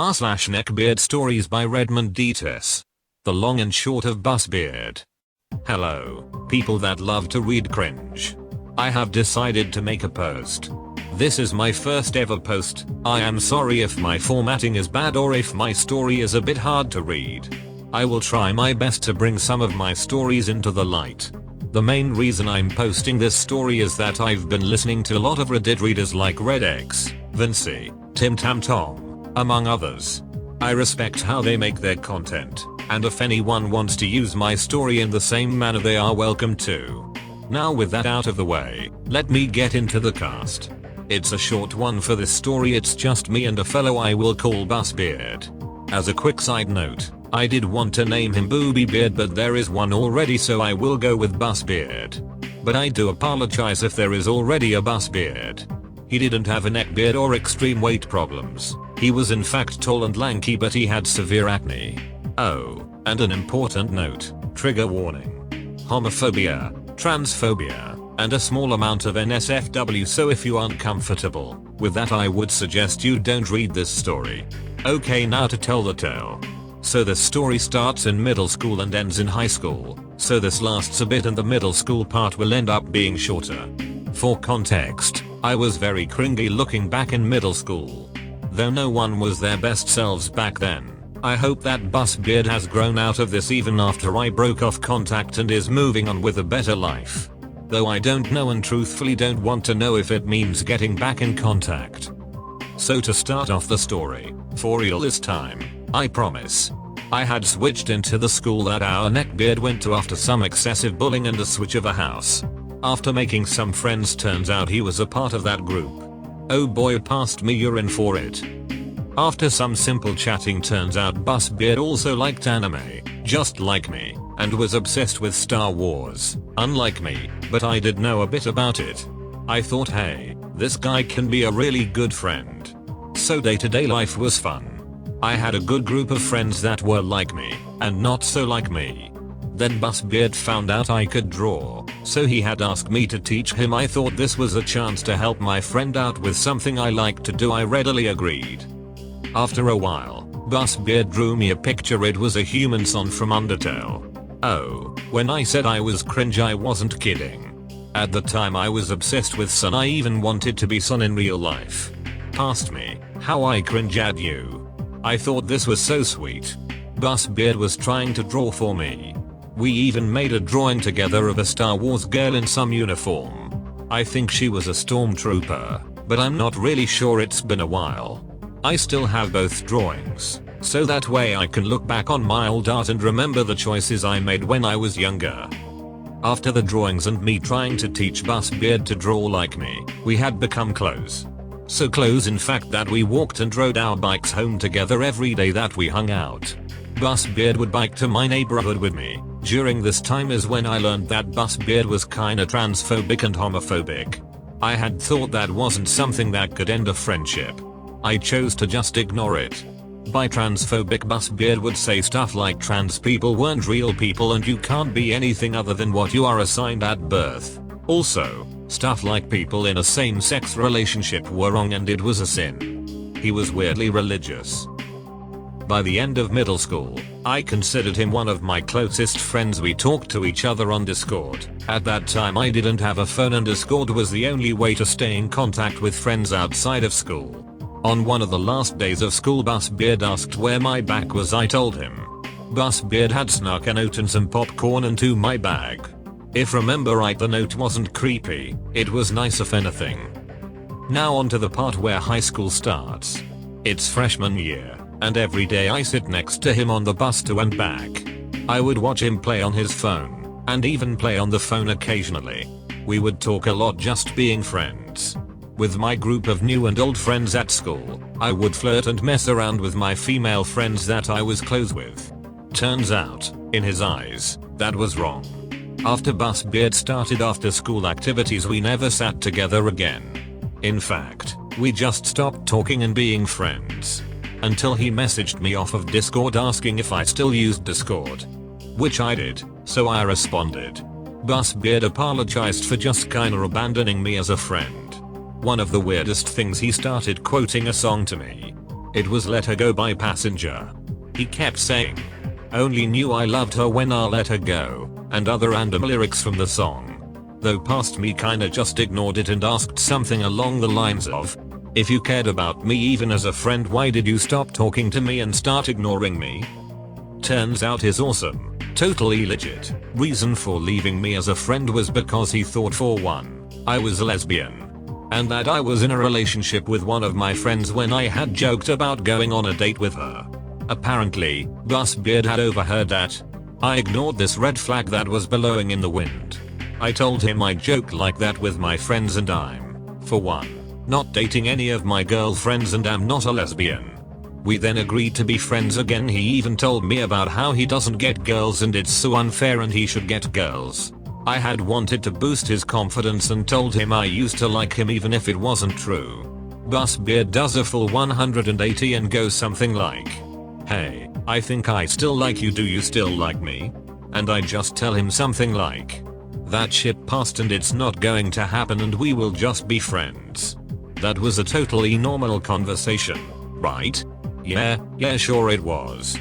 r/neckbeard stories by Redmond Dtes. The long and short of Busbeard. Hello, people that love to read cringe. I have decided to make a post. This is my first ever post. I am sorry if my formatting is bad or if my story is a bit hard to read. I will try my best to bring some of my stories into the light. The main reason I'm posting this story is that I've been listening to a lot of Reddit readers like RedX, Vinci, Tim Tam Tom, among others. I respect how they make their content, and if anyone wants to use my story in the same manner, they are welcome to. Now with that out of the way, let me get into the cast. It's a short one for this story. It's just me and a fellow I will call Busbeard. As a quick side note, I did want to name him Busbeard, but there is one already, so I will go with Busbeard. But I do apologize if there is already a Busbeard. He didn't have a neck beard or extreme weight problems. He was in fact tall and lanky, but he had severe acne. Oh, and an important note, trigger warning. Homophobia, transphobia, and a small amount of NSFW, so if you aren't comfortable with that, I would suggest you don't read this story. Okay, now to tell the tale. So the story starts in middle school and ends in high school, so this lasts a bit and the middle school part will end up being shorter. For context, I was very cringy looking back in middle school. Though no one was their best selves back then, I hope that Busbeard has grown out of this even after I broke off contact and is moving on with a better life. Though I don't know and truthfully don't want to know if it means getting back in contact. So to start off the story, for real this time, I promise. I had switched into the school that our neckbeard went to after some excessive bullying and a switch of a house. After making some friends, turns out he was a part of that group. Oh boy, passed me urine for it. After some simple chatting, turns out Busbeard also liked anime, just like me, and was obsessed with Star Wars, unlike me, but I did know a bit about it. I thought, hey, this guy can be a really good friend. So day-to-day life was fun. I had a good group of friends that were like me, and not so like me. Then Busbeard found out I could draw, so he had asked me to teach him. I thought this was a chance to help my friend out with something I like to do. I readily agreed. After a while, Busbeard drew me a picture. It was a human Son from Undertale. Oh, when I said I was cringe, I wasn't kidding. At the time I was obsessed with Son. I even wanted to be Son in real life. Past me, how I cringe at you. I thought this was so sweet. Busbeard was trying to draw for me. We even made a drawing together of a Star Wars girl in some uniform. I think she was a stormtrooper, but I'm not really sure. It's been a while. I still have both drawings, so that way I can look back on my old art and remember the choices I made when I was younger. After the drawings and me trying to teach Busbeard to draw like me, we had become close. So close in fact that we walked and rode our bikes home together every day that we hung out. Busbeard would bike to my neighborhood with me. During this time is when I learned that Busbeard was kinda transphobic and homophobic. I had thought that wasn't something that could end a friendship. I chose to just ignore it. By transphobic, Busbeard would say stuff like trans people weren't real people and you can't be anything other than what you are assigned at birth. Also, stuff like people in a same-sex relationship were wrong and it was a sin. He was weirdly religious. By the end of middle school, I considered him one of my closest friends. We talked to each other on Discord. At that time I didn't have a phone and Discord was the only way to stay in contact with friends outside of school. On one of the last days of school, Busbeard asked where my bag was. I told him. Busbeard had snuck a note and some popcorn into my bag. If remember right, the note wasn't creepy, it was nice if anything. Now on to the part where high school starts. It's freshman year, and every day I sit next to him on the bus to and back. I would watch him play on his phone, and even play on the phone occasionally. We would talk a lot, just being friends. With my group of new and old friends at school, I would flirt and mess around with my female friends that I was close with. Turns out, in his eyes, that was wrong. After Busbeard started after school activities, we never sat together again. In fact, we just stopped talking and being friends. Until he messaged me off of Discord asking if I still used Discord. Which I did, so I responded. Busbeard apologized for just kinda abandoning me as a friend. One of the weirdest things, he started quoting a song to me. It was Let Her Go by Passenger. He kept saying, "Only knew I loved her when I let her go," and other random lyrics from the song. Though past me kinda just ignored it and asked something along the lines of, "If you cared about me even as a friend, why did you stop talking to me and start ignoring me?" Turns out his awesome, totally legit reason for leaving me as a friend was because he thought, for one, I was a lesbian, and that I was in a relationship with one of my friends when I had joked about going on a date with her. Apparently, Busbeard had overheard that. I ignored this red flag that was billowing in the wind. I told him I joked like that with my friends and I'm, for one, not dating any of my girlfriends and am not a lesbian. We then agreed to be friends again. He even told me about how he doesn't get girls and it's so unfair and he should get girls. I had wanted to boost his confidence and told him I used to like him even if it wasn't true. Busbeard does a full 180 and goes something like, "Hey, I think I still like you, do you still like me?" And I just tell him something like, "That shit passed and it's not going to happen and we will just be friends." That was a totally normal conversation, right? Yeah, sure it was.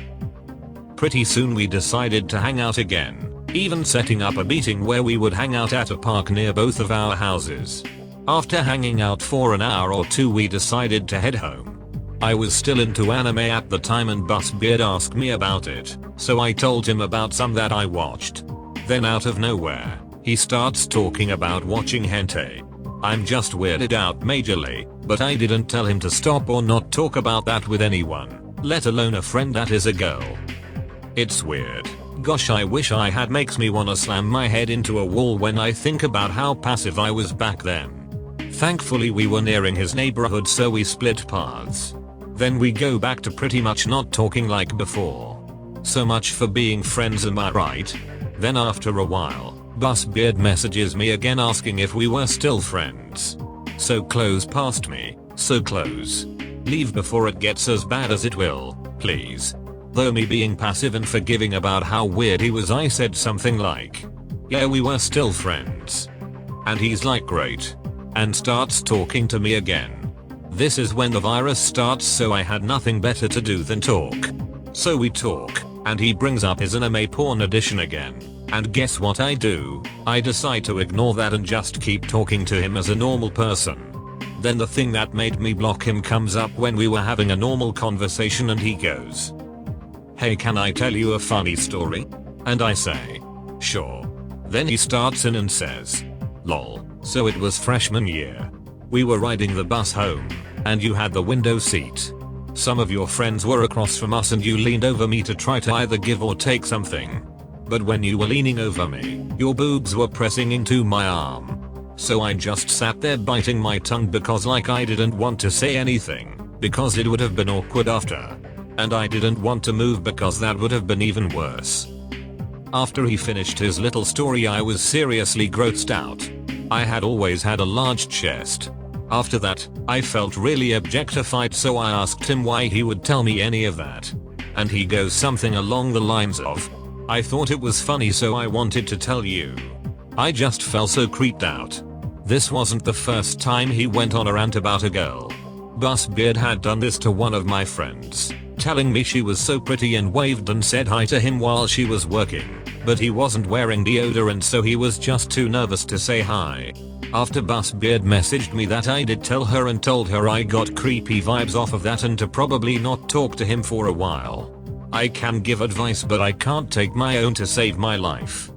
Pretty soon we decided to hang out again, even setting up a meeting where we would hang out at a park near both of our houses. After hanging out for an hour or two we decided to head home. I was still into anime at the time and Busbeard asked me about it, so I told him about some that I watched. Then out of nowhere, he starts talking about watching hentai. I'm just weirded out majorly, but I didn't tell him to stop or not talk about that with anyone, let alone a friend that is a girl. It's weird. Gosh, I wish I had. Makes me wanna slam my head into a wall when I think about how passive I was back then. Thankfully we were nearing his neighborhood so we split paths. Then we go back to pretty much not talking like before. So much for being friends, am I right? Then after a while, Busbeard messages me again asking if we were still friends. So close past me, so close. Leave before it gets as bad as it will, please. Though me being passive and forgiving about how weird he was, I said something like, "Yeah, we were still friends." And he's like, "Great." And starts talking to me again. This is when the virus starts, so I had nothing better to do than talk. So we talk, and he brings up his anime porn edition again. And guess what I do? I decide to ignore that and just keep talking to him as a normal person. Then the thing that made me block him comes up when we were having a normal conversation and he goes, "Hey, can I tell you a funny story?" And I say, "Sure." Then he starts in and says, "Lol, so it was freshman year. We were riding the bus home, and you had the window seat. Some of your friends were across from us and you leaned over me to try to either give or take something. But when you were leaning over me, your boobs were pressing into my arm. So I just sat there biting my tongue because like I didn't want to say anything, because it would have been awkward after. And I didn't want to move because that would have been even worse." After he finished his little story I was seriously grossed out. I had always had a large chest. After that, I felt really objectified, so I asked him why he would tell me any of that. And he goes something along the lines of, "I thought it was funny so I wanted to tell you." I just felt so creeped out. This wasn't the first time he went on a rant about a girl. Busbeard had done this to one of my friends, telling me she was so pretty and waved and said hi to him while she was working, but he wasn't wearing deodorant so he was just too nervous to say hi. After Busbeard messaged me that, I did tell her and told her I got creepy vibes off of that and to probably not talk to him for a while. I can give advice but I can't take my own to save my life.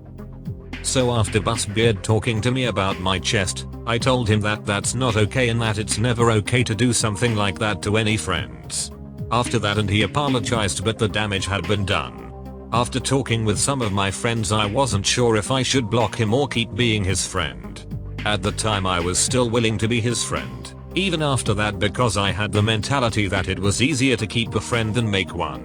So after Busbeard talking to me about my chest, I told him that that's not okay and that it's never okay to do something like that to any friends. After that and he apologized, but the damage had been done. After talking with some of my friends I wasn't sure if I should block him or keep being his friend. At the time I was still willing to be his friend, even after that, because I had the mentality that it was easier to keep a friend than make one.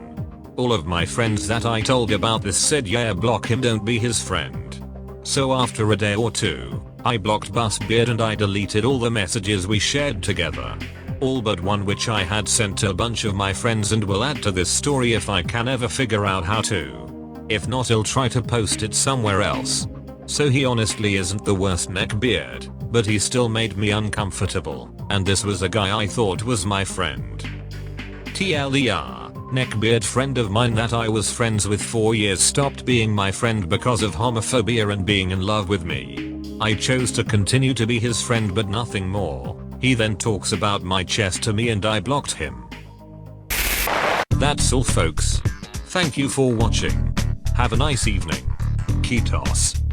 All of my friends that I told about this said, "Yeah, block him, don't be his friend." So after a day or two, I blocked Busbeard and I deleted all the messages we shared together. All but one, which I had sent to a bunch of my friends and will add to this story if I can ever figure out how to. If not, I'll try to post it somewhere else. So he honestly isn't the worst neckbeard, but he still made me uncomfortable, and this was a guy I thought was my friend. TLDR, neckbeard friend of mine that I was friends with for years stopped being my friend because of homophobia and being in love with me. I chose to continue to be his friend but nothing more. He then talks about my chest to me and I blocked him. That's all folks. Thank you for watching. Have a nice evening. Kitos.